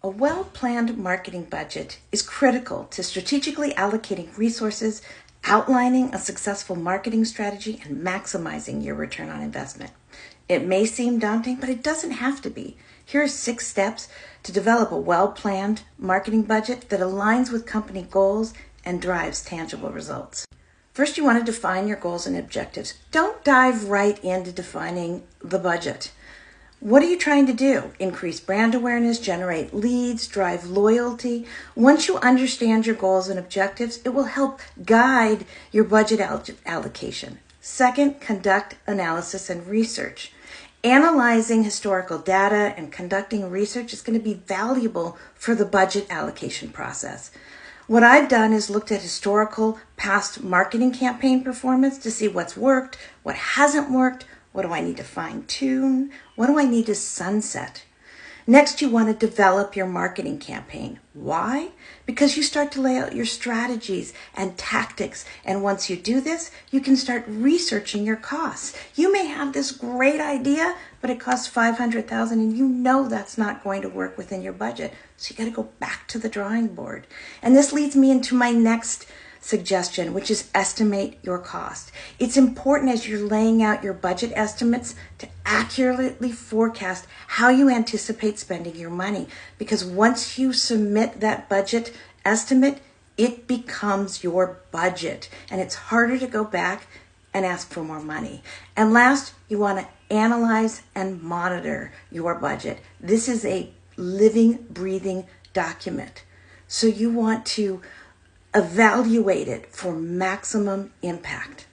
A well-planned marketing budget is critical to strategically allocating resources, outlining a successful marketing strategy, and maximizing your return on investment. It may seem daunting, but it doesn't have to be. Here are 6 steps to develop a well-planned marketing budget that aligns with company goals and drives tangible results. First, you want to define your goals and objectives. Don't dive right into defining the budget. What are you trying to do? Increase brand awareness, generate leads, drive loyalty. Once you understand your goals and objectives, it will help guide your budget allocation. Second, conduct analysis and research. Analyzing historical data and conducting research is going to be valuable for the budget allocation process. What I've done is looked at historical past marketing campaign performance to see what's worked, what hasn't worked, what do I need to fine tune, what do I need to sunset. Next, you want to develop your marketing campaign. Why? Because you start to lay out your strategies and tactics. And once you do this, you can start researching your costs. You may have this great idea, but it costs $500,000 and you know that's not going to work within your budget. So you got to go back to the drawing board. And this leads me into my next suggestion, which is estimate your cost. It's important as you're laying out your budget estimates to accurately forecast how you anticipate spending your money, because once you submit that budget estimate, it becomes your budget and it's harder to go back and ask for more money. And last, you want to analyze and monitor your budget. This is a living, breathing document. So you want to evaluate it for maximum impact.